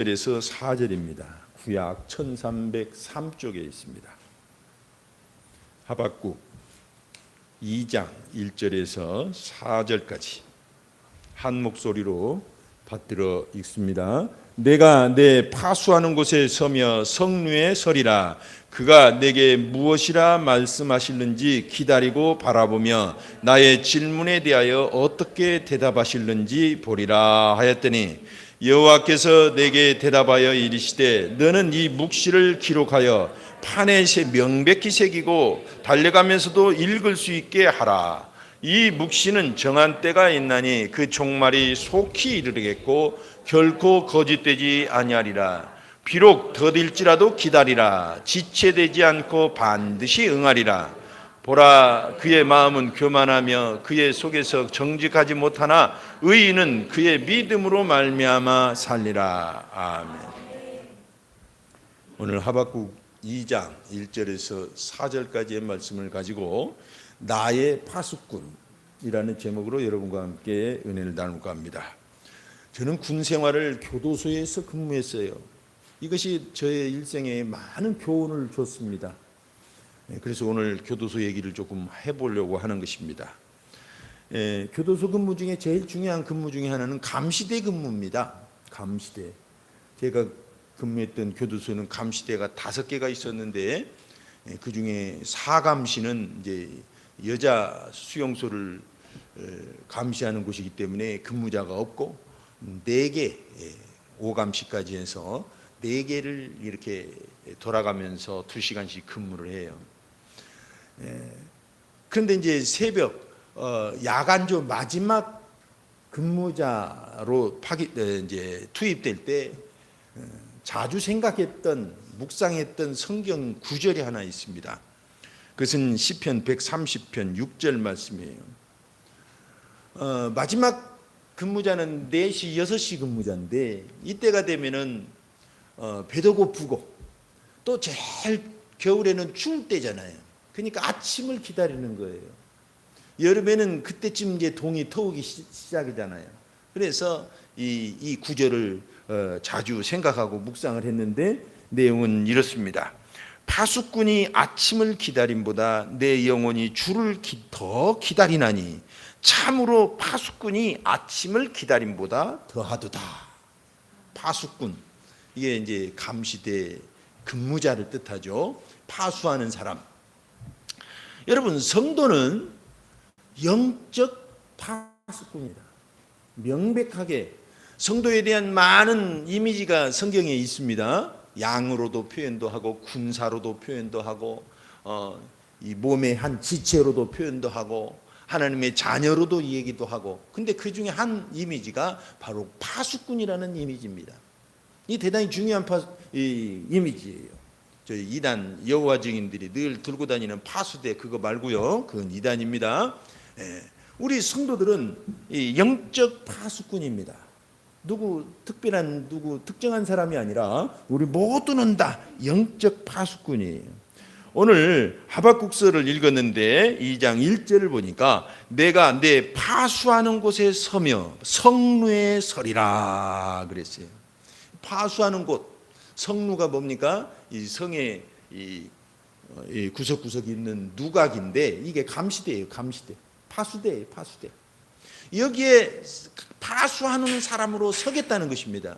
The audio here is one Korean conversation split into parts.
1절에서 4절입니다. 구약 1303쪽에 있습니다. 하박국 2장 1절에서 4절까지 한 목소리로 받들어 읽습니다. 내가 내 파수하는 곳에 서며 성루에 서리라. 그가 내게 무엇이라 말씀하실는지 기다리고 바라보며 나의 질문에 대하여 어떻게 대답하실는지 보리라 하였더니 여호와께서 내게 대답하여 이르시되 너는 이 묵시를 기록하여 판에 명백히 새기고 달려가면서도 읽을 수 있게 하라. 이 묵시는 정한 때가 있나니 그 종말이 속히 이르겠고 결코 거짓되지 아니하리라. 비록 더딜지라도 기다리라. 지체되지 않고 반드시 응하리라. 보라, 그의 마음은 교만하며 그의 속에서 정직하지 못하나 의인은 그의 믿음으로 말미암아 살리라. 아멘. 오늘 하박국 2장 1절에서 4절까지의 말씀을 가지고 나의 파수꾼이라는 제목으로 여러분과 함께 은혜를 나눌까 합니다. 저는 군 생활을 교도소에서 근무했어요. 이것이 저의 일생에 많은 교훈을 줬습니다. 그래서 오늘 교도소 얘기를 조금 해보려고 하는 것입니다. 교도소 근무 중에 제일 중요한 근무 중에 하나는 감시대 근무입니다. 감시대. 제가 근무했던 교도소는 감시대가 5개가 있었는데 그 중에 사감시는 이제 여자 수용소를 감시하는 곳이기 때문에 근무자가 없고 4개 5감시까지 해서 4개를 이렇게 돌아가면서 2시간씩 근무를 해요. 그런데 이제 새벽 야간조 마지막 근무자로 이제 투입될 때 자주 생각했던 묵상했던 성경 구절이 하나 있습니다. 그것은 시편 130편 6절 말씀이에요. 마지막 근무자는 4시 6시 근무자인데 이때가 되면은 배도 고프고 또 제일 겨울에는 추울 때잖아요. 그러니까 아침을 기다리는 거예요. 여름에는 그때쯤 이제 동이 터오기 시작이잖아요. 그래서 이 구절을 자주 생각하고 묵상을 했는데 내용은 이렇습니다. 파수꾼이 아침을 기다림보다 내 영혼이 주를 더 기다리나니 참으로 파수꾼이 아침을 기다림보다 더하도다. 파수꾼, 이게 이제 감시대 근무자를 뜻하죠. 파수하는 사람. 여러분, 성도는 영적 파수꾼이다. 명백하게 성도에 대한 많은 이미지가 성경에 있습니다. 양으로도 표현도 하고 군사로도 표현도 하고 이 몸의 한 지체로도 표현도 하고 하나님의 자녀로도 얘기도 하고. 근데 그 중에 한 이미지가 바로 파수꾼이라는 이미지입니다. 이 대단히 중요한 이미지예요. 저희 이단 여호와 증인들이 늘 들고 다니는 파수대 그거 말고요. 그건 이단입니다. 우리 성도들은 이 영적 파수꾼입니다. 누구 특정한 사람이 아니라 우리 모두는 다 영적 파수꾼이에요. 오늘 하박국서를 읽었는데 2장 1절을 보니까 내가 내 파수하는 곳에 서며 성루에 서리라 그랬어요. 파수하는 곳, 성루가 뭡니까? 이 성의 이 구석구석에 있는 누각인데 이게 감시대예요. 감시대. 파수대예요. 파수대. 여기에 파수하는 사람으로 서겠다는 것입니다.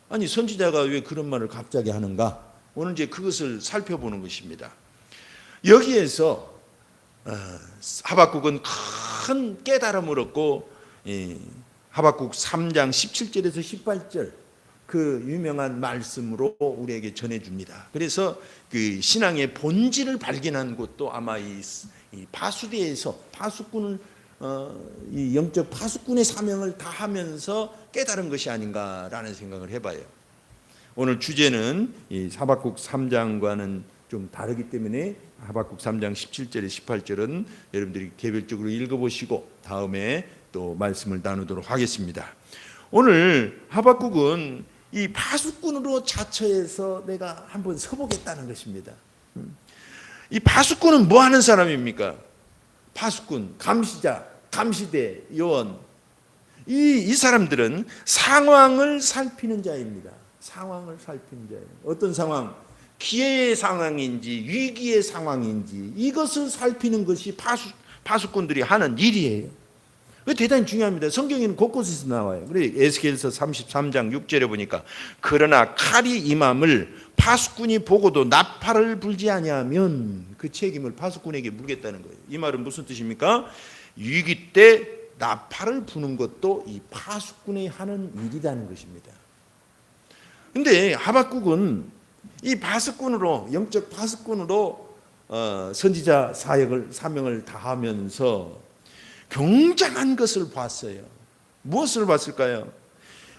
아니, 선지자가 왜 그런 말을 갑자기 하는가? 오늘 이제 그것을 살펴보는 것입니다. 여기에서 하박국은 큰 깨달음을 얻고 하박국 3장 17절에서 18절 그 유명한 말씀으로 우리에게 전해줍니다. 그래서 그 신앙의 본질을 발견한 것도 아마 이 파수대에서 파수꾼을 이 영적 파수꾼의 사명을 다하면서 깨달은 것이 아닌가라는 생각을 해봐요. 오늘 주제는 이 하박국 3장과는 좀 다르기 때문에 하박국 3장 17절에 18절은 여러분들이 개별적으로 읽어보시고 다음에 또 말씀을 나누도록 하겠습니다. 오늘 하박국은 이 파수꾼으로 자처해서 내가 한번 서보겠다는 것입니다. 이 파수꾼은 뭐 하는 사람입니까? 파수꾼, 감시자, 감시대, 요원. 이 사람들은 상황을 살피는 자입니다. 상황을 살핀 자예요. 어떤 상황? 기회의 상황인지 위기의 상황인지 이것을 살피는 것이 파수꾼들이 하는 일이에요. 대단히 중요합니다. 성경에는 곳곳에서 나와요. 그래 에스겔서 33장 6절에 보니까 그러나 칼이 임함을 파수꾼이 보고도 나팔을 불지 아니하면 그 책임을 파수꾼에게 물겠다는 거예요. 이 말은 무슨 뜻입니까? 위기 때 나팔을 부는 것도 이 파수꾼이 하는 일이라는 것입니다. 근데 하박국은 이 파수꾼으로, 영적 파수꾼으로 선지자 사명을 다하면서 굉장한 것을 봤어요. 무엇을 봤을까요?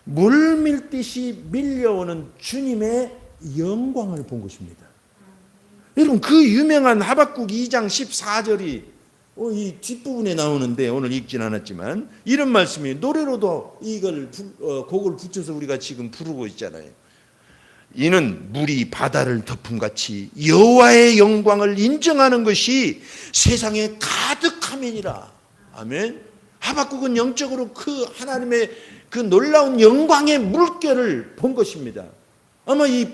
물밀듯이 밀려오는 주님의 영광을 본 것입니다. 여러분, 그 유명한 하박국 2장 14절이 이 뒷부분에 나오는데 오늘 읽진 않았지만 이런 말씀이 노래로도 이걸 곡을 붙여서 우리가 지금 부르고 있잖아요. 이는 물이 바다를 덮음같이 여호와의 영광을 인정하는 것이 세상에 가득함이니라. 아멘. 하박국은 영적으로 그 하나님의 그 놀라운 영광의 물결을 본 것입니다. 아마 이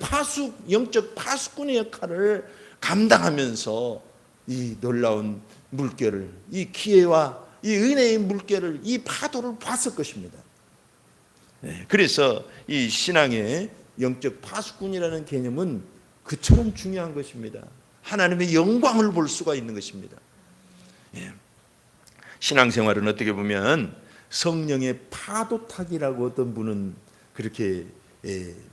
영적 파수꾼의 역할을 감당하면서 이 놀라운 물결을, 이 기회와 이 은혜의 물결을, 이 파도를 봤을 것입니다. 그래서 이 신앙의 영적 파수꾼이라는 개념은 그처럼 중요한 것입니다. 하나님의 영광을 볼 수가 있는 것입니다. 신앙생활은 어떻게 보면 성령의 파도타기라고 어떤 분은 그렇게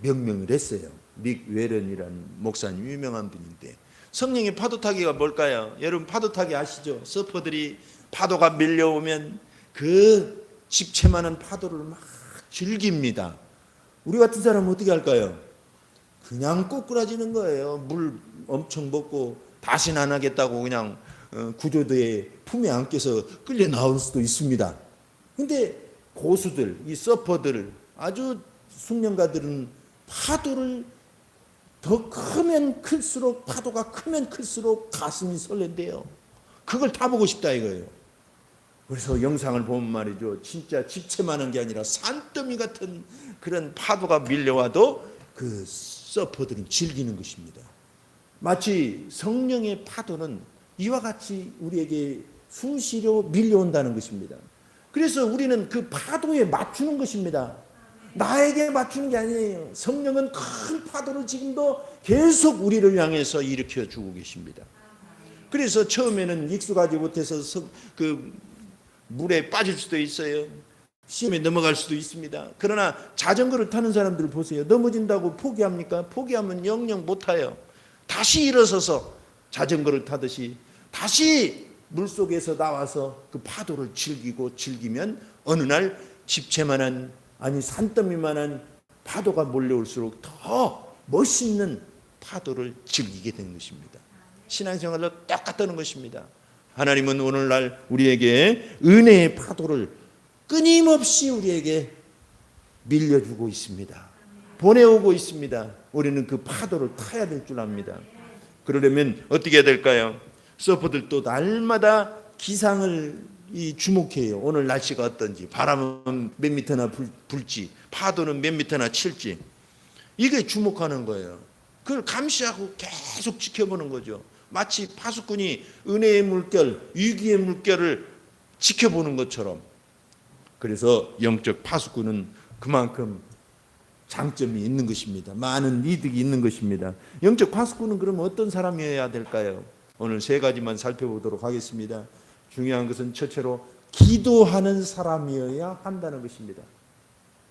명명을 했어요. 릭 웨런이라는 목사님, 유명한 분인데 성령의 파도타기가 뭘까요? 여러분 파도타기 아시죠? 서퍼들이 파도가 밀려오면 그 집채만한 파도를 막 즐깁니다. 우리 같은 사람은 어떻게 할까요? 그냥 꼬꾸라지는 거예요. 물 엄청 먹고 다시는 안 하겠다고 그냥 구조대의 품에 안겨서 끌려 나올 수도 있습니다. 근데 고수들, 이 서퍼들, 아주 숙련가들은 파도를 더 크면 클수록, 파도가 크면 클수록 가슴이 설렌대요. 그걸 타보고 싶다 이거예요. 그래서 영상을 보면 말이죠, 진짜 집채만한 게 아니라 산더미 같은 그런 파도가 밀려와도 그 서퍼들은 즐기는 것입니다. 마치 성령의 파도는 이와 같이 우리에게 수시로 밀려온다는 것입니다. 그래서 우리는 그 파도에 맞추는 것입니다. 나에게 맞추는 게 아니에요. 성령은 큰 파도를 지금도 계속 우리를 향해서 일으켜 주고 계십니다. 그래서 처음에는 익숙하지 못해서 그 물에 빠질 수도 있어요. 시험에 넘어갈 수도 있습니다. 그러나 자전거를 타는 사람들 보세요. 넘어진다고 포기합니까? 포기하면 영영 못 타요. 다시 일어서서 자전거를 타듯이 다시 물속에서 나와서 그 파도를 즐기면 어느 날 집채만한, 아니 산더미만한 파도가 몰려올수록 더 멋있는 파도를 즐기게 되는 것입니다. 신앙생활로 똑같다는 것입니다. 하나님은 오늘날 우리에게 은혜의 파도를 끊임없이 우리에게 밀려주고 있습니다. 보내오고 있습니다. 우리는 그 파도를 타야 될 줄 압니다. 그러려면 어떻게 해야 될까요? 서퍼들도 날마다 기상을 주목해요. 오늘 날씨가 어떤지, 바람은 몇 미터나 불지, 파도는 몇 미터나 칠지, 이게 주목하는 거예요. 그걸 감시하고 계속 지켜보는 거죠. 마치 파수꾼이 은혜의 물결, 위기의 물결을 지켜보는 것처럼. 그래서 영적 파수꾼은 그만큼 장점이 있는 것입니다. 많은 이득이 있는 것입니다. 영적 파수꾼은 그러면 어떤 사람이어야 될까요? 오늘 세 가지만 살펴보도록 하겠습니다. 중요한 것은 첫째로 기도하는 사람이어야 한다는 것입니다.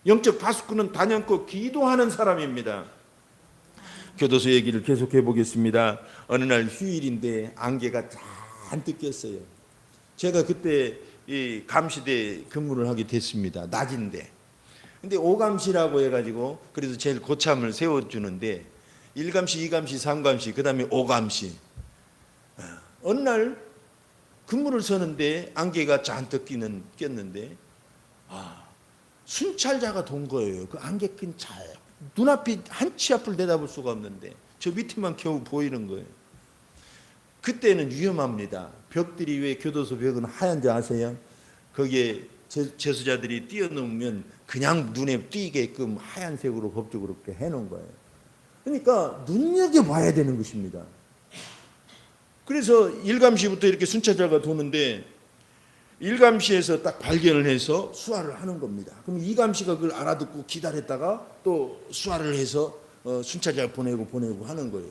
영적 파수꾼은 단연코 기도하는 사람입니다. 교도소 얘기를 계속해 보겠습니다. 어느 날 휴일인데 안개가 잔뜩 꼈어요. 제가 그때 이 감시대 근무를 하게 됐습니다. 낮인데. 근데 5감시라고 해가지고 그래서 제일 고참을 세워주는데 1감시, 2감시, 3감시, 그 다음에 5감시. 어느 날 근무를 서는데 안개가 잔뜩 꼈는데 순찰자가 돈 거예요. 그 안개 낀 차 눈앞이 한 치 앞을 내다볼 수가 없는데 저 밑에만 겨우 보이는 거예요. 그때는 위험합니다. 벽들이 왜 교도소 벽은 하얀지 아세요? 거기에 제수자들이 뛰어넘으면 그냥 눈에 띄게끔 하얀색으로 법적으로 그렇게 해놓은 거예요. 그러니까 눈여겨봐야 되는 것입니다. 그래서 일감시부터 이렇게 순찰자가 도는데 일감시에서 딱 발견을 해서 수화를 하는 겁니다. 그럼 이감시가 그걸 알아듣고 기다렸다가 또 수화를 해서 순찰자를 보내고 하는 거예요.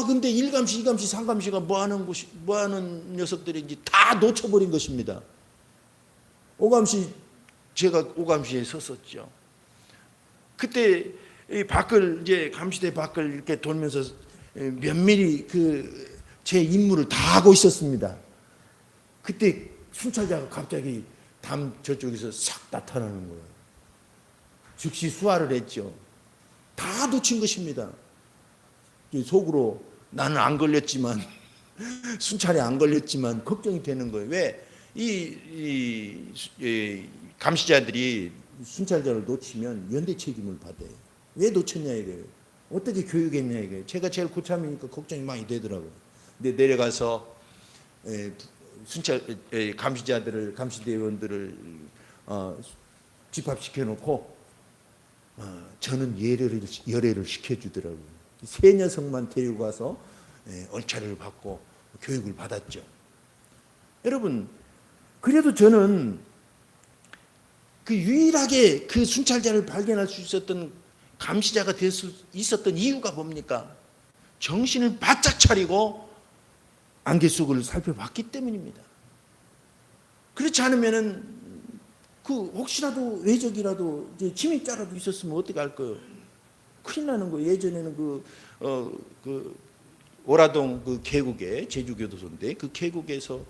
근데 일감시, 이감시, 삼감시가 뭐 하는 녀석들인지 다 놓쳐버린 것입니다. 오감시, 제가 오감시에 섰었죠. 그때 이 밖을 이제 감시대 밖을 이렇게 돌면서 면밀히 제 임무를 다 하고 있었습니다. 그때 순찰자가 갑자기 담 저쪽에서 싹 나타나는 거예요. 즉시 수화를 했죠. 다 놓친 것입니다. 속으로 나는 안 걸렸지만 순찰에 안 걸렸지만 걱정이 되는 거예요. 왜? 이 감시자들이 순찰자를 놓치면 연대 책임을 받아요. 왜 놓쳤냐 이거예요. 어떻게 교육했냐 이거예요. 제가 제일 고참이니까 걱정이 많이 되더라고요. 근데 내려가서 감시대원들을 집합시켜 놓고 저는 열애를 시켜주더라고요. 세 녀석만 데리고 가서 얼차려를 받고 교육을 받았죠. 여러분, 그래도 저는 유일하게 그 순찰자를 발견할 수 있었던 감시자가 될 수 있었던 이유가 뭡니까? 정신을 바짝 차리고 안개 속을 살펴봤기 때문입니다. 그렇지 않으면은 혹시라도 외적이라도 침입자라도 있었으면 어떻게 할 거예요? 큰일 나는 거예요. 예전에는 오라동 계곡에 제주교도소인데 그 계곡에서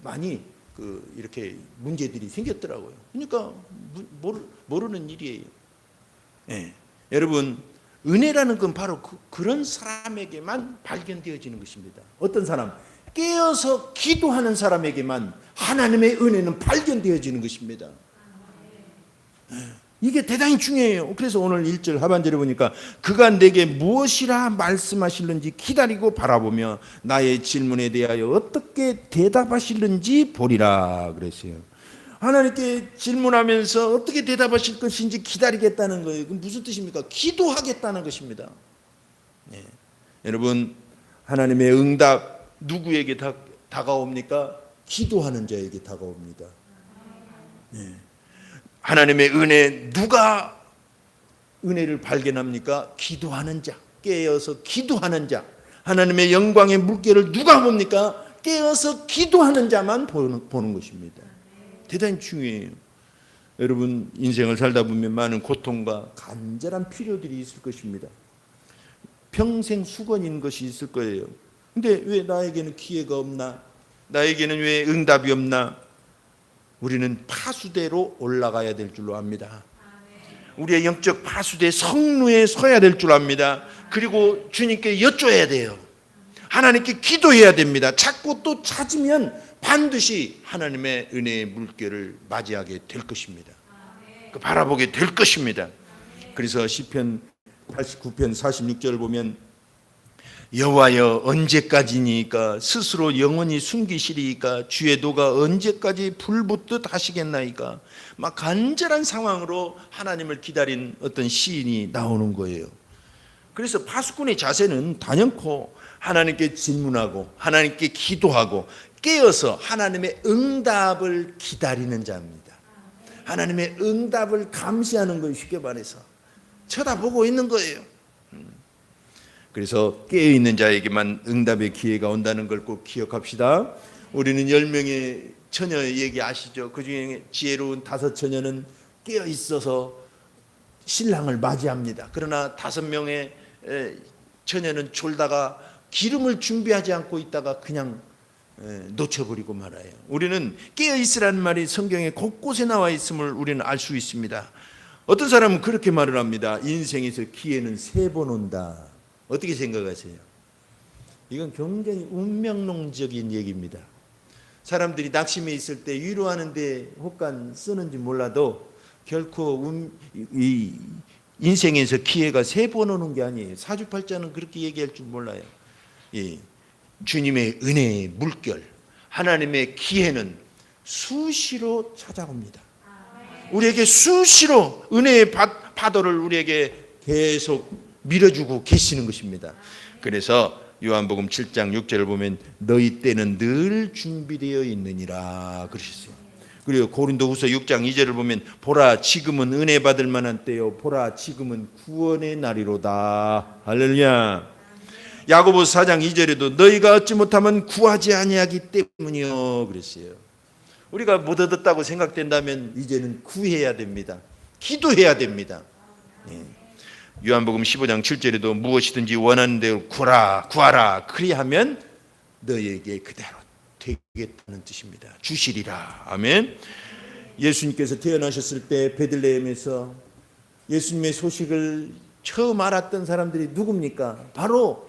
많이 이렇게 문제들이 생겼더라고요. 그러니까 모르는 일이에요. 네. 여러분, 은혜라는 건 바로 그런 사람에게만 발견되어지는 것입니다. 어떤 사람? 깨어서 기도하는 사람에게만 하나님의 은혜는 발견되어지는 것입니다. 이게 대단히 중요해요. 그래서 오늘 1절 하반절에 보니까 그가 내게 무엇이라 말씀하실는지 기다리고 바라보며 나의 질문에 대하여 어떻게 대답하실는지 보리라 그랬어요. 하나님께 질문하면서 어떻게 대답하실 것인지 기다리겠다는 거예요. 그럼 무슨 뜻입니까? 기도하겠다는 것입니다. 네. 여러분, 하나님의 응답 누구에게 다가옵니까? 기도하는 자에게 다가옵니다. 네. 하나님의 은혜, 누가 은혜를 발견합니까? 기도하는 자, 깨어서 기도하는 자. 하나님의 영광의 물결을 누가 봅니까? 깨어서 기도하는 자만 보는 것입니다. 대단히 중요해요. 여러분, 인생을 살다 보면 많은 고통과 간절한 필요들이 있을 것입니다. 평생 수건인 것이 있을 거예요. 근데 왜 나에게는 기회가 없나? 나에게는 왜 응답이 없나? 우리는 파수대로 올라가야 될 줄로 압니다. 우리의 영적 파수대 성루에 서야 될 줄 압니다. 그리고 주님께 여쭤야 돼요. 하나님께 기도해야 됩니다. 찾고 또 찾으면 반드시 하나님의 은혜의 물결을 맞이하게 될 것입니다. 바라보게 될 것입니다. 그래서 시편 89편 46절을 보면 여호와여 언제까지니까 스스로 영원히 숨기시리이까 주의 도가 언제까지 불붙듯 하시겠나이까. 막 간절한 상황으로 하나님을 기다린 어떤 시인이 나오는 거예요. 그래서 파수꾼의 자세는 단연코 하나님께 질문하고 하나님께 기도하고 깨어서 하나님의 응답을 기다리는 자입니다. 하나님의 응답을 감시하는 거예요. 쉽게 말해서 쳐다보고 있는 거예요. 그래서 깨어있는 자에게만 응답의 기회가 온다는 걸 꼭 기억합시다. 우리는 10명의 처녀 얘기 아시죠? 그 중에 지혜로운 5 처녀는 깨어있어서 신랑을 맞이합니다. 그러나 5명의 처녀는 졸다가 기름을 준비하지 않고 있다가 그냥 놓쳐버리고 말아요. 우리는 깨어있으라는 말이 성경에 곳곳에 나와 있음을 우리는 알 수 있습니다. 어떤 사람은 그렇게 말을 합니다. 인생에서 기회는 3번 온다. 어떻게 생각하세요? 이건 굉장히 운명론적인 얘기입니다. 사람들이 낙심해 있을 때 위로하는데 혹간 쓰는지 몰라도 결코 이 인생에서 기회가 3번 오는 게 아니에요. 사주팔자는 그렇게 얘기할 줄 몰라요. 이 주님의 은혜의 물결, 하나님의 기회는 수시로 찾아옵니다. 우리에게 수시로 은혜의 파도를 우리에게 계속 밀어주고 계시는 것입니다. 그래서 요한복음 7장 6절을 보면 너희 때는 늘 준비되어 있느니라 그러셨어요. 그리고 고린도후서 6장 2절을 보면 보라 지금은 은혜 받을 만한 때요 보라 지금은 구원의 날이로다. 할렐루야. 야고보서 4장 2절에도 너희가 얻지 못하면 구하지 아니하기 때문이요 그랬어요. 우리가 못 얻었다고 생각된다면 이제는 구해야 됩니다. 기도해야 됩니다. 요한복음 15장 7절에도 무엇이든지 원하는 대로 구하라 그리하면 너희에게 그대로 되겠다는 뜻입니다. 주시리라. 아멘. 예수님께서 태어나셨을 때 베들레헴에서 예수님의 소식을 처음 알았던 사람들이 누굽니까? 바로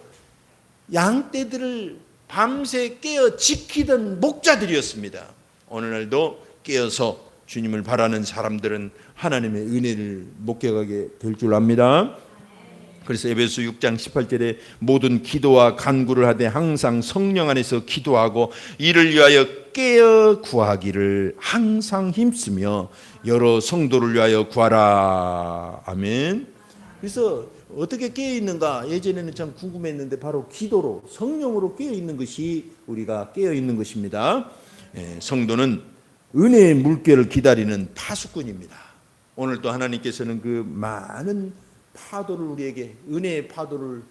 양떼들을 밤새 깨어 지키던 목자들이었습니다. 오늘날도 깨어서 주님을 바라는 사람들은 하나님의 은혜를 목격하게 될 줄 압니다. 그래서 에베소 6장 18절에 모든 기도와 간구를 하되 항상 성령 안에서 기도하고 이를 위하여 깨어 구하기를 항상 힘쓰며 여러 성도를 위하여 구하라. 아멘. 그래서 어떻게 깨어 있는가 예전에는 참 궁금했는데 바로 기도로 성령으로 깨어 있는 것이 우리가 깨어 있는 것입니다. 성도는 은혜의 물결을 기다리는 파수꾼입니다. 오늘도 하나님께서는 그 많은 파도를 우리에게 은혜의 파도를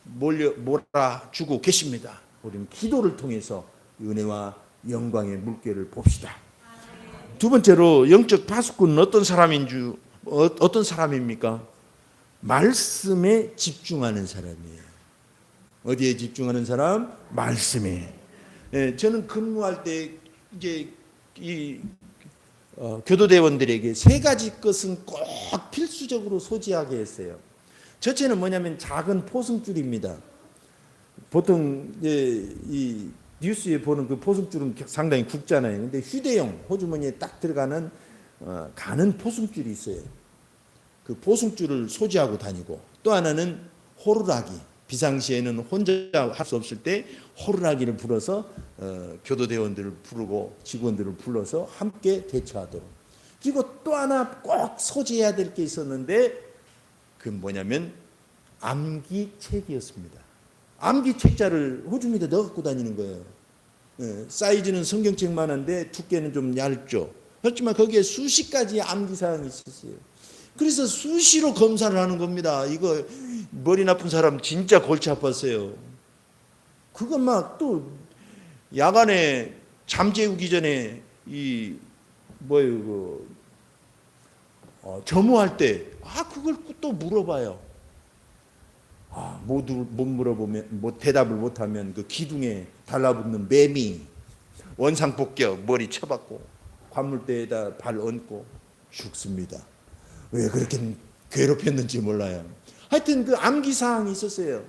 몰아주고 계십니다. 우리는 기도를 통해서 은혜와 영광의 물결을 봅시다. 두 번째로 영적 파수꾼은 어떤 사람입니까? 말씀에 집중하는 사람이에요. 어디에 집중하는 사람? 말씀에. 저는 근무할 때 이제 이 교도대원들에게 세 가지 것은 꼭 필수적으로 소지하게 했어요. 첫째는 뭐냐면 작은 포승줄입니다. 보통 이 뉴스에 보는 그 포승줄은 상당히 굵잖아요. 근데 휴대용 호주머니에 딱 들어가는 가는 포승줄이 있어요. 그 포승줄을 소지하고 다니고 또 하나는 호루라기. 비상시에는 혼자 할 수 없을 때 호루라기를 불어서 교도대원들을 부르고 직원들을 불러서 함께 대처하도록. 그리고 또 하나 꼭 소지해야 될 게 있었는데 그건 뭐냐면 암기책이었습니다. 암기책자를 호주머니에 넣어 갖고 다니는 거예요. 사이즈는 성경책만한데 두께는 좀 얇죠. 그렇지만 거기에 수십 가지 암기사항이 있었어요. 그래서 수시로 검사를 하는 겁니다. 이거 머리 나쁜 사람 진짜 골치 아팠어요. 그거 막 또 야간에 잠 재우기 전에 점호할 때 그걸 또 물어봐요. 못 물어보면 대답을 못하면 그 기둥에 달라붙는 매미 원상복귀 머리 쳐박고 관물대에다 발 얹고 죽습니다. 왜 그렇게 괴롭혔는지 몰라요. 하여튼 그 암기사항이 있었어요.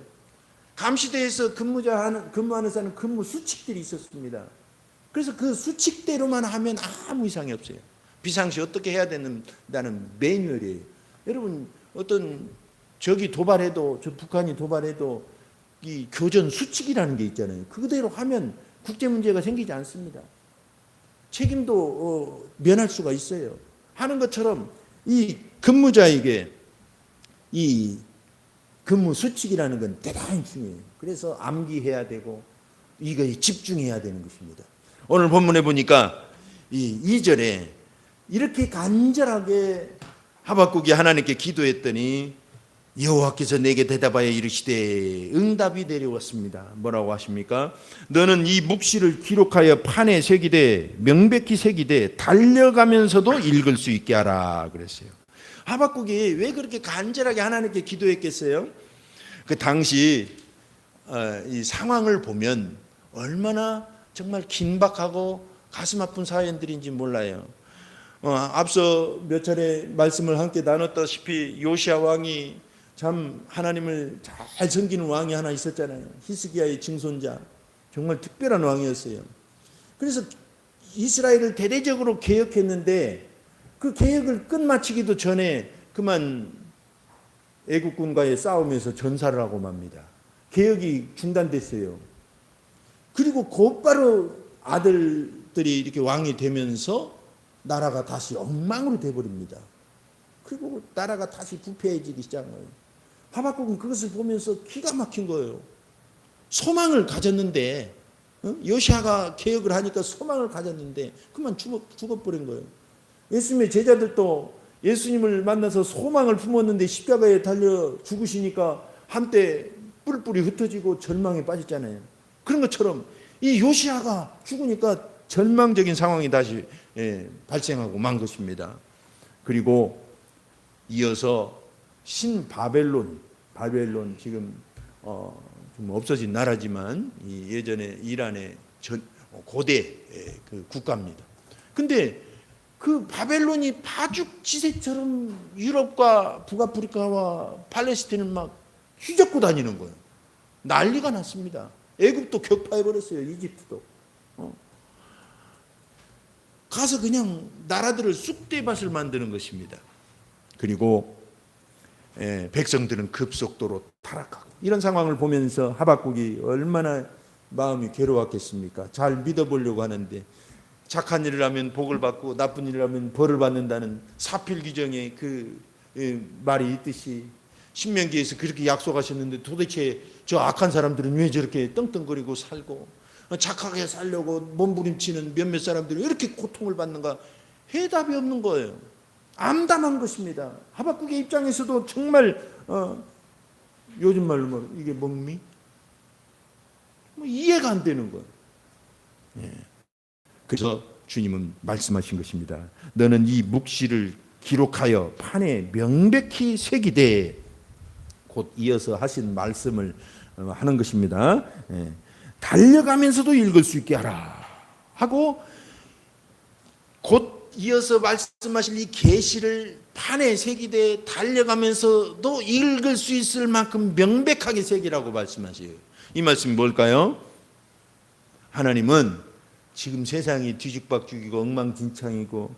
감시대에서 근무하는 사람 근무 수칙들이 있었습니다. 그래서 그 수칙대로만 하면 아무 이상이 없어요. 비상시 어떻게 해야 된다는 매뉴얼이에요. 여러분 어떤 적이 도발해도 북한이 도발해도 이 교전 수칙이라는 게 있잖아요. 그대로 하면 국제 문제가 생기지 않습니다. 책임도 면할 수가 있어요. 하는 것처럼 이 근무자에게 이 근무 수칙이라는 건 대단히 중요해요. 그래서 암기해야 되고 이거에 집중해야 되는 것입니다. 오늘 본문에 보니까 이 2절에 이렇게 간절하게 하박국이 하나님께 기도했더니 여호와께서 내게 대답하여 이르시되 응답이 내려왔습니다. 뭐라고 하십니까? 너는 이 묵시를 기록하여 판에 새기되 명백히 새기되 달려가면서도 읽을 수 있게 하라 그랬어요. 하박국이 왜 그렇게 간절하게 하나님께 기도했겠어요? 그 당시 이 상황을 보면 얼마나 정말 긴박하고 가슴 아픈 사연들인지 몰라요. 앞서 몇 차례 말씀을 함께 나눴다시피 요시야 왕이 참 하나님을 잘 섬기는 왕이 하나 있었잖아요. 히스기야의 증손자. 정말 특별한 왕이었어요. 그래서 이스라엘을 대대적으로 개혁했는데 그 개혁을 끝마치기도 전에 그만 애국군과의 싸움에서 전사를 하고 맙니다. 개혁이 중단됐어요. 그리고 곧바로 아들 들이 이렇게 왕이 되면서 나라가 다시 엉망으로 돼버립니다. 그리고 나라가 다시 부패해지기 시작한 거예요. 하박국은 그것을 보면서 기가 막힌 거예요. 소망을 가졌는데, 요시아가 개혁을 하니까 소망을 가졌는데 그만 죽어버린 거예요. 예수님의 제자들도 예수님을 만나서 소망을 품었는데 십자가에 달려 죽으시니까 한때 뿔뿔이 흩어지고 절망에 빠졌잖아요. 그런 것처럼 이 요시아가 죽으니까 절망적인 상황이 다시 발생하고 만 것입니다. 그리고 이어서 신바벨론, 지금 좀 없어진 나라지만 예전에 이란의 고대 그 국가입니다. 근데 그 바벨론이 파죽지세처럼 유럽과 북아프리카와 팔레스틴을 막 휘젓고 다니는 거예요. 난리가 났습니다. 애굽도 격파해버렸어요. 이집트도. 가서 그냥 나라들을 쑥대밭을 만드는 것입니다. 그리고 백성들은 급속도로 타락하고, 이런 상황을 보면서 하박국이 얼마나 마음이 괴로웠겠습니까? 잘 믿어보려고 하는데 착한 일을 하면 복을 받고 나쁜 일을 하면 벌을 받는다는 사필귀정의 그 말이 있듯이 신명기에서 그렇게 약속하셨는데 도대체 저 악한 사람들은 왜 저렇게 떵떵거리고 살고 착하게 살려고 몸부림치는 몇몇 사람들이 왜 이렇게 고통을 받는가? 해답이 없는 거예요. 암담한 것입니다. 하박국의 입장에서도 정말 요즘 말로 뭐 이게 뭡니? 뭐 이해가 안 되는 거예요. 그래서 주님은 말씀하신 것입니다. 너는 이 묵시를 기록하여 판에 명백히 새기되, 곧 이어서 하신 말씀을 하는 것입니다. 달려가면서도 읽을 수 있게 하라 하고, 곧 이어서 말씀하실 이 계시를 판에 새기되 달려가면서도 읽을 수 있을 만큼 명백하게 새기라고 말씀하셔요. 이 말씀이 뭘까요? 하나님은 지금 세상이 뒤죽박죽이고 엉망진창이고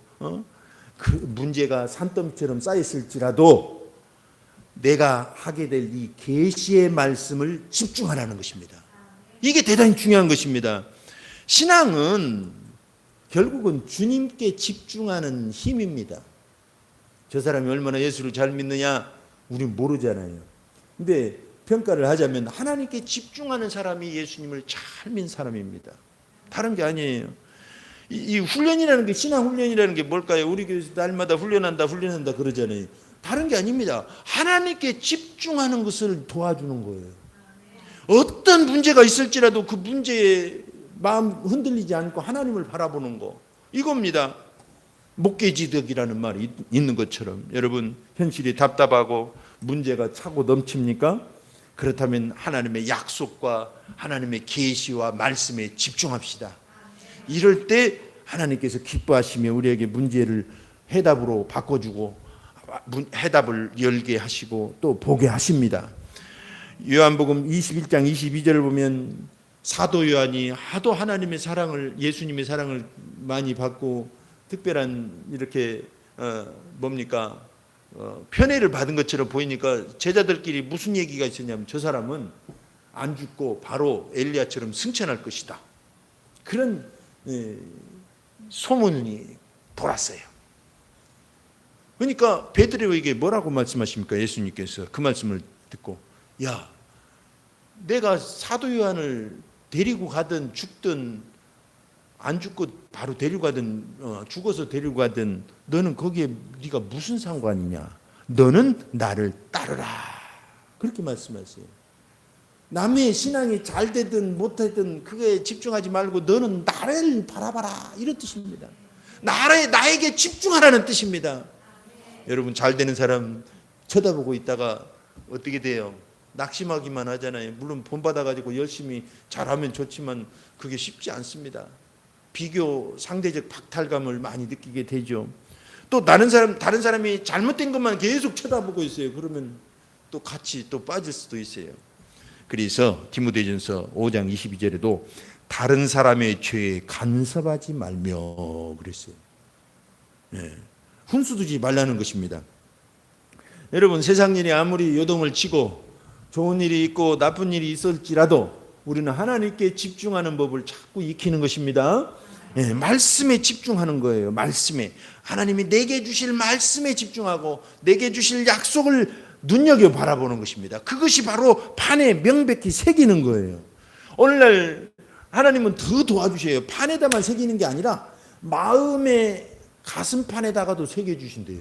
그 문제가 산더미처럼 쌓였을지라도 내가 하게 될 이 계시의 말씀을 집중하라는 것입니다. 이게 대단히 중요한 것입니다. 신앙은 결국은 주님께 집중하는 힘입니다. 저 사람이 얼마나 예수를 잘 믿느냐 우리는 모르잖아요. 근데 평가를 하자면 하나님께 집중하는 사람이 예수님을 잘 믿는 사람입니다. 다른 게 아니에요. 이 훈련이라는 게, 신앙 훈련이라는 게 뭘까요? 우리 교회에서 날마다 훈련한다 그러잖아요. 다른 게 아닙니다. 하나님께 집중하는 것을 도와주는 거예요. 어떤 문제가 있을지라도 그 문제에 마음 흔들리지 않고 하나님을 바라보는 거, 이겁니다. 목계지덕이라는 말이 있는 것처럼, 여러분 현실이 답답하고 문제가 차고 넘칩니까? 그렇다면 하나님의 약속과 하나님의 계시와 말씀에 집중합시다. 이럴 때 하나님께서 기뻐하시며 우리에게 문제를 해답으로 바꿔주고 해답을 열게 하시고 또 보게 하십니다. 요한복음 21장 22절을 보면 사도 요한이 하도 하나님의 사랑을, 예수님의 사랑을 많이 받고 특별한 이렇게 편애를 받은 것처럼 보이니까 제자들끼리 무슨 얘기가 있었냐면, 저 사람은 안 죽고 바로 엘리야처럼 승천할 것이다, 그런 소문이 돌았어요. 그러니까 베드로에게 뭐라고 말씀하십니까? 예수님께서 그 말씀을 듣고, 야, 내가 사도 요한을 데리고 가든 죽든, 안 죽고 바로 데리고 가든 죽어서 데리고 가든 너는 거기에 네가 무슨 상관이냐? 너는 나를 따르라, 그렇게 말씀하세요. 남의 신앙이 잘 되든 못되든 그게 집중하지 말고 너는 나를 바라봐라, 이런 뜻입니다. 나에게 집중하라는 뜻입니다. 여러분, 잘 되는 사람 쳐다보고 있다가 어떻게 돼요? 낙심하기만 하잖아요. 물론 본받아가지고 열심히 잘하면 좋지만 그게 쉽지 않습니다. 비교, 상대적 박탈감을 많이 느끼게 되죠. 또 다른 사람이 잘못된 것만 계속 쳐다보고 있어요. 그러면 또 같이 또 빠질 수도 있어요. 그래서 디모데전서 5장 22절에도 다른 사람의 죄에 간섭하지 말며 그랬어요. 훈수 두지 말라는 것입니다. 여러분, 세상 일이 아무리 요동을 치고 좋은 일이 있고 나쁜 일이 있을지라도 우리는 하나님께 집중하는 법을 자꾸 익히는 것입니다. 말씀에 집중하는 거예요. 말씀에. 하나님이 내게 주실 말씀에 집중하고 내게 주실 약속을 눈여겨 바라보는 것입니다. 그것이 바로 판에 명백히 새기는 거예요. 오늘날 하나님은 더 도와주셔요. 판에다만 새기는 게 아니라 마음의 가슴판에다가도 새겨주신대요.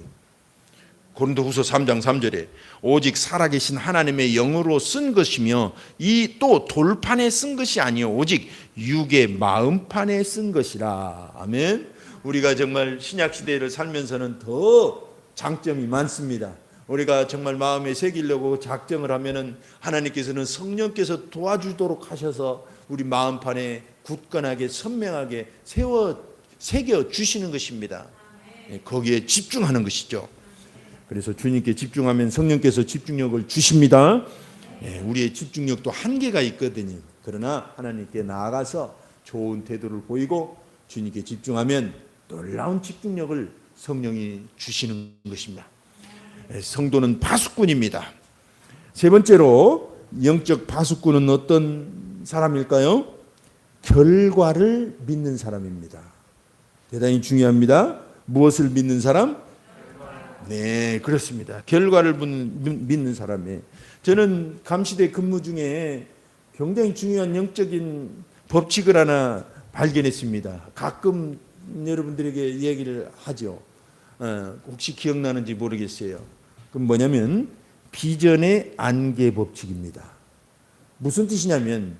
고린도후서 3장 3절에 오직 살아계신 하나님의 영으로 쓴 것이며 이 또 돌판에 쓴 것이 아니요 오직 육의 마음판에 쓴 것이라. 아멘. 우리가 정말 신약시대를 살면서는 더 장점이 많습니다. 우리가 정말 마음에 새기려고 작정을 하면은 하나님께서는 성령께서 도와주도록 하셔서 우리 마음판에 굳건하게 선명하게 새겨 주시는 것입니다. 거기에 집중하는 것이죠. 그래서 주님께 집중하면 성령께서 집중력을 주십니다. 우리의 집중력도 한계가 있거든요. 그러나 하나님께 나아가서 좋은 태도를 보이고 주님께 집중하면 놀라운 집중력을 성령이 주시는 것입니다. 성도는 파수꾼입니다. 세 번째로 영적 파수꾼은 어떤 사람일까요? 결과를 믿는 사람입니다. 대단히 중요합니다. 무엇을 믿는 사람? 네, 그렇습니다. 결과를 믿는 사람이에요. 저는 감시대 근무 중에 굉장히 중요한 영적인 법칙을 하나 발견했습니다. 가끔 여러분들에게 얘기를 하죠. 혹시 기억나는지 모르겠어요. 그럼 뭐냐면 비전의 안개 법칙입니다. 무슨 뜻이냐면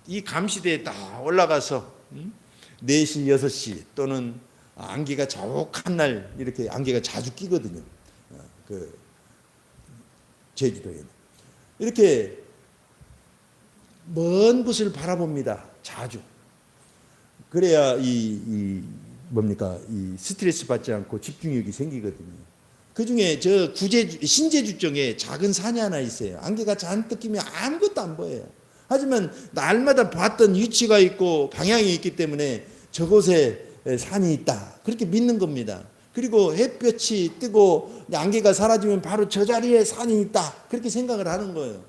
이 감시대에 딱 올라가서 4시, 6시 또는 안개가 자욱한 날 이렇게 안개가 자주 끼거든요. 그 제주도에는 이렇게 먼 곳을 바라봅니다. 자주. 그래야 이 스트레스 받지 않고 집중력이 생기거든요. 그 중에 저 신제주 쪽에 작은 산이 하나 있어요. 안개가 잔뜩 끼면 아무것도 안 보여요. 하지만 날마다 봤던 위치가 있고 방향이 있기 때문에 저곳에 산이 있다. 그렇게 믿는 겁니다. 그리고 햇볕이 뜨고 안개가 사라지면 바로 저 자리에 산이 있다. 그렇게 생각을 하는 거예요.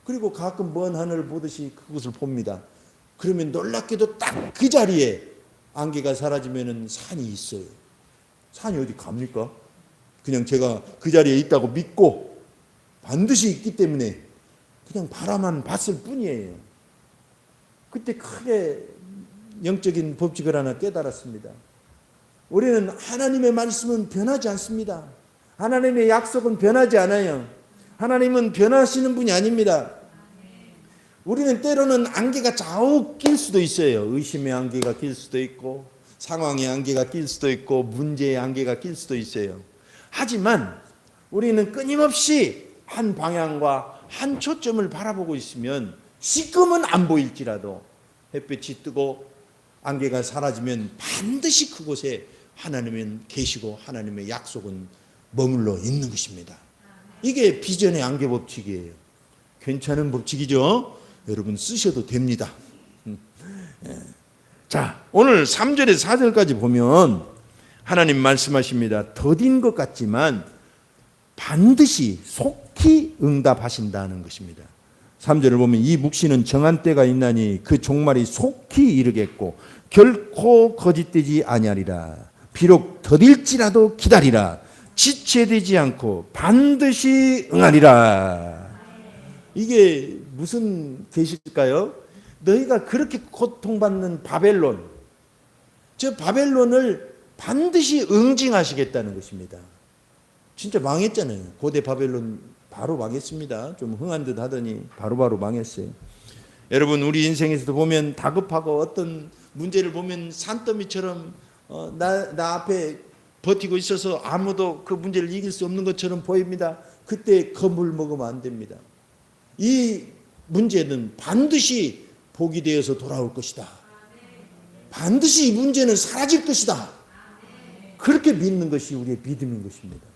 그리고 가끔 먼 하늘을 보듯이 그것을 봅니다. 그러면 놀랍게도 딱 그 자리에 안개가 사라지면 산이 있어요. 산이 어디 갑니까? 그냥 제가 그 자리에 있다고 믿고 반드시 있기 때문에 그냥 바라만 봤을 뿐이에요. 그때 크게 영적인 법칙을 하나 깨달았습니다. 우리는 하나님의 말씀은 변하지 않습니다. 하나님의 약속은 변하지 않아요. 하나님은 변하시는 분이 아닙니다. 우리는 때로는 안개가 자욱 낄 수도 있어요. 의심의 안개가 낄 수도 있고 상황의 안개가 낄 수도 있고 문제의 안개가 낄 수도 있어요. 하지만 우리는 끊임없이 한 방향과 한 초점을 바라보고 있으면 지금은 안 보일지라도 햇볕이 뜨고 안개가 사라지면 반드시 그곳에 하나님은 계시고 하나님의 약속은 머물러 있는 것입니다. 이게 비전의 안개 법칙이에요. 괜찮은 법칙이죠. 여러분 쓰셔도 됩니다. 자, 오늘 3절에서 4절까지 보면 하나님 말씀하십니다. 더딘 것 같지만 반드시 속히 응답하신다는 것입니다. 3절을 보면 이 묵시는 정한 때가 있나니 그 종말이 속히 이르겠고 결코 거짓되지 아니하리라. 비록 더딜지라도 기다리라. 지체되지 않고 반드시 응하리라. 이게 무슨 계시일까요? 너희가 그렇게 고통받는 바벨론, 저 바벨론을 반드시 응징하시겠다는 것입니다. 진짜 망했잖아요. 고대 바벨론 바로 망했습니다. 좀 흥한 듯 하더니 바로바로 망했어요. 여러분 우리 인생에서도 보면 다급하고 어떤 문제를 보면 산더미처럼 나 앞에 버티고 있어서 아무도 그 문제를 이길 수 없는 것처럼 보입니다. 그때 겁을 먹으면 안 됩니다. 이 문제는 반드시 복이 되어서 돌아올 것이다. 반드시 이 문제는 사라질 것이다. 그렇게 믿는 것이 우리의 믿음인 것입니다.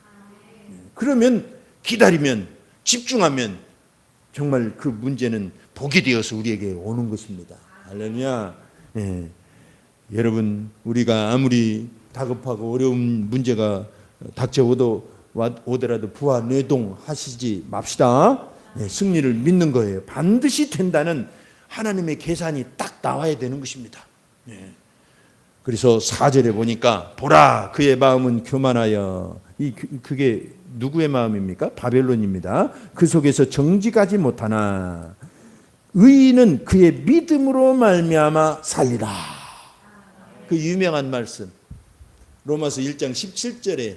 그러면 기다리면 집중하면 정말 그 문제는 복이 되어서 우리에게 오는 것입니다. 할렐루야. 예. 여러분 우리가 아무리 다급하고 어려운 문제가 닥쳐오더라도 부하 뇌동하시지 맙시다. 예, 승리를 믿는 거예요. 반드시 된다는 하나님의 계산이 딱 나와야 되는 것입니다. 예. 그래서 4절에 보니까 보라 그의 마음은 교만하여 그게 누구의 마음입니까? 바벨론입니다. 그 속에서 정직하지 못하나 의인은 그의 믿음으로 말미암아 살리라. 그 유명한 말씀 로마서 1장 17절에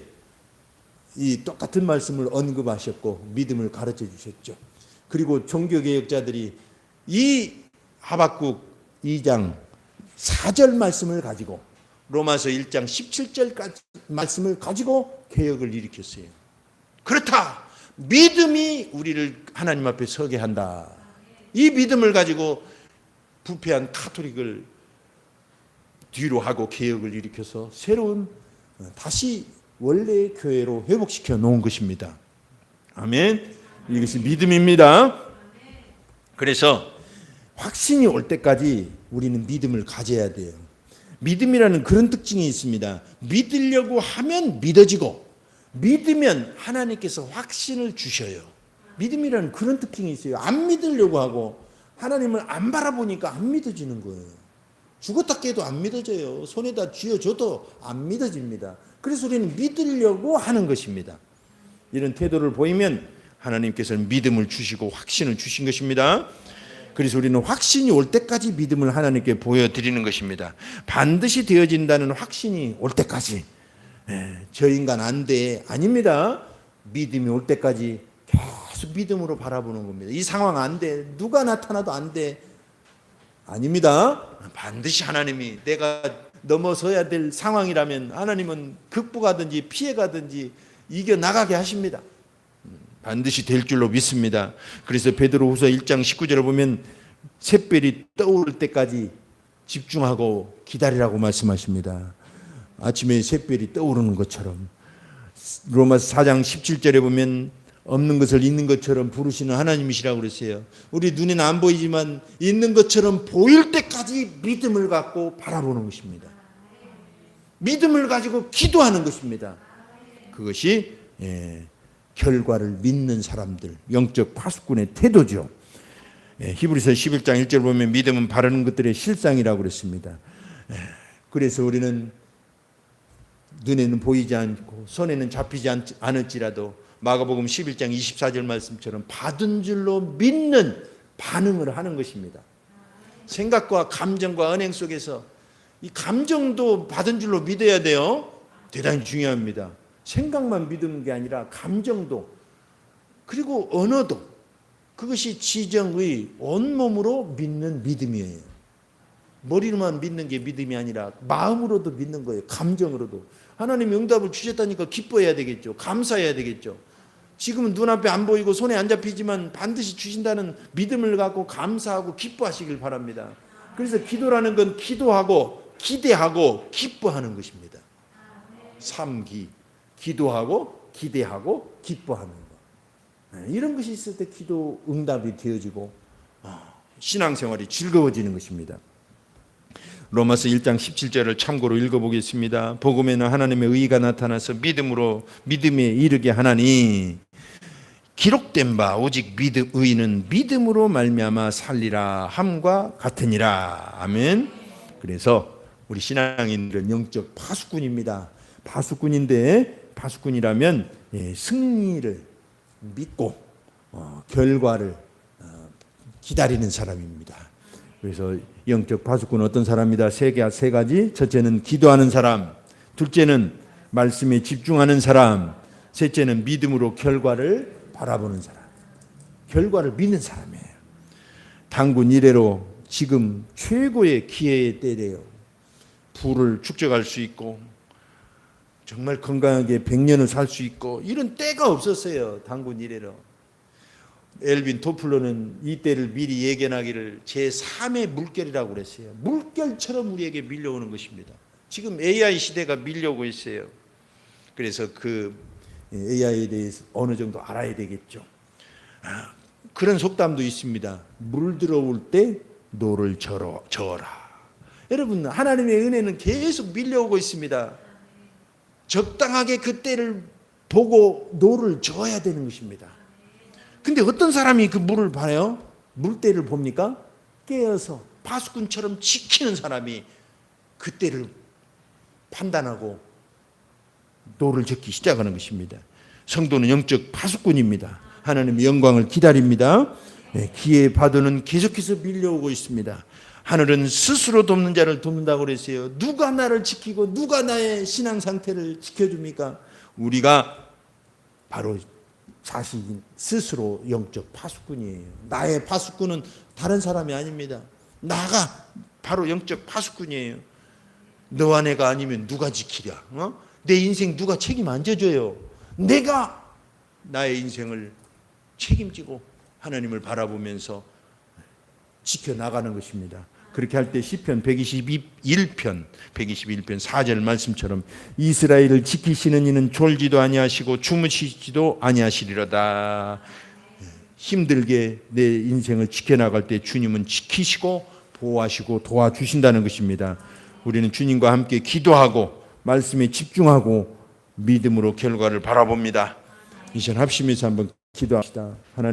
이 똑같은 말씀을 언급하셨고 믿음을 가르쳐 주셨죠. 그리고 종교개혁자들이 이 하박국 2장 4절 말씀을 가지고 로마서 1장 17절까지 말씀을 가지고 개혁을 일으켰어요. 그렇다. 믿음이 우리를 하나님 앞에 서게 한다. 이 믿음을 가지고 부패한 카톨릭을 뒤로 하고 개혁을 일으켜서 새로운 다시 원래의 교회로 회복시켜 놓은 것입니다. 아멘. 이것이 믿음입니다. 그래서 확신이 올 때까지 우리는 믿음을 가져야 돼요. 믿음이라는 그런 특징이 있습니다. 믿으려고 하면 믿어지고 믿으면 하나님께서 확신을 주셔요. 믿음이라는 그런 특징이 있어요. 안 믿으려고 하고 하나님을 안 바라보니까 안 믿어지는 거예요. 죽었다 깨도 안 믿어져요. 손에다 쥐어줘도 안 믿어집니다. 그래서 우리는 믿으려고 하는 것입니다. 이런 태도를 보이면 하나님께서는 믿음을 주시고 확신을 주신 것입니다. 그래서 우리는 확신이 올 때까지 믿음을 하나님께 보여드리는 것입니다. 반드시 되어진다는 확신이 올 때까지. 저 인간 안 돼. 아닙니다. 믿음이 올 때까지 계속 믿음으로 바라보는 겁니다. 이 상황 안 돼. 누가 나타나도 안 돼. 아닙니다. 반드시 하나님이 내가 넘어서야 될 상황이라면 하나님은 극복하든지 피해가든지 이겨나가게 하십니다. 반드시 될 줄로 믿습니다. 그래서 베드로후서 1장 19절을 보면 샛별이 떠오를 때까지 집중하고 기다리라고 말씀하십니다. 아침에 샛별이 떠오르는 것처럼. 로마서 4장 17절에 보면 없는 것을 있는 것처럼 부르시는 하나님이시라고 그랬어요. 우리 눈에는 안 보이지만 있는 것처럼 보일 때까지 믿음을 갖고 바라보는 것입니다. 믿음을 가지고 기도하는 것입니다. 그것이 결과를 믿는 사람들, 영적 파수꾼의 태도죠. 히브리서 11장 1절 보면 믿음은 바라는 것들의 실상이라고 그랬습니다. 그래서 우리는 눈에는 보이지 않고 손에는 잡히지 않을지라도 마가복음 11장 24절 말씀처럼 받은 줄로 믿는 반응을 하는 것입니다. 생각과 감정과 언행 속에서 이 감정도 받은 줄로 믿어야 돼요. 대단히 중요합니다. 생각만 믿는 게 아니라 감정도 그리고 언어도 그것이 지정의 온몸으로 믿는 믿음이에요. 머리로만 믿는 게 믿음이 아니라 마음으로도 믿는 거예요. 감정으로도. 하나님이 응답을 주셨다니까 기뻐해야 되겠죠. 감사해야 되겠죠. 지금은 눈앞에 안 보이고 손에 안 잡히지만 반드시 주신다는 믿음을 갖고 감사하고 기뻐하시길 바랍니다. 그래서 기도라는 건 기도하고 기대하고 기뻐하는 것입니다. 3기. 기도하고 기대하고 기뻐하는 것. 이런 것이 있을 때 기도 응답이 되어지고 신앙생활이 즐거워지는 것입니다. 로마서 1장 17절을 참고로 읽어보겠습니다. 복음에는 하나님의 의가 나타나서 믿음에 이르게 하나니 기록된 바 오직 의인은 믿음으로 말미암아 살리라 함과 같으니라. 아멘. 그래서 우리 신앙인들은 영적 파수꾼입니다. 파수꾼이라면 승리를 믿고 결과를 기다리는 사람입니다. 그래서 영적 파수꾼은 어떤 사람이다? 세 가지. 첫째는 기도하는 사람, 둘째는 말씀에 집중하는 사람, 셋째는 믿음으로 결과를 바라보는 사람. 결과를 믿는 사람이에요. 단군 이래로 지금 최고의 기회의 때래요. 부를 축적할 수 있고 정말 건강하게 100년을 살 수 있고 이런 때가 없었어요. 단군 이래로. 엘빈 토플러는 이 때를 미리 예견하기를 제3의 물결이라고 그랬어요. 물결처럼 우리에게 밀려오는 것입니다. 지금 AI 시대가 밀려오고 있어요. 그래서 그 AI에 대해서 어느 정도 알아야 되겠죠. 그런 속담도 있습니다. 물 들어올 때 노를 저어라. 여러분, 하나님의 은혜는 계속 밀려오고 있습니다. 적당하게 그 때를 보고 노를 저어야 되는 것입니다. 근데 어떤 사람이 그 물을 봐요? 물때를 봅니까? 깨어서 파수꾼처럼 지키는 사람이 그 때를 판단하고 도를 젓기 시작하는 것입니다. 성도는 영적 파수꾼입니다. 하나님의 영광을 기다립니다. 기회 파도는 계속해서 밀려오고 있습니다. 하늘은 스스로 돕는 자를 돕는다고 그랬어요. 누가 나를 지키고 누가 나의 신앙 상태를 지켜줍니까? 우리가 바로 자신 스스로 영적 파수꾼이에요. 나의 파수꾼은 다른 사람이 아닙니다. 나가 바로 영적 파수꾼이에요. 너와 내가 아니면 누가 지키랴? 내 인생 누가 책임 안 져줘요? 내가 나의 인생을 책임지고 하나님을 바라보면서 지켜나가는 것입니다. 그렇게 할 때 시편 121편 4절 말씀처럼 이스라엘을 지키시는 이는 졸지도 아니하시고 주무시지도 아니하시리로다. 힘들게 내 인생을 지켜나갈 때 주님은 지키시고 보호하시고 도와주신다는 것입니다. 우리는 주님과 함께 기도하고 말씀에 집중하고 믿음으로 결과를 바라봅니다. 이 시간 합심해서 한번 기도합시다. 하나님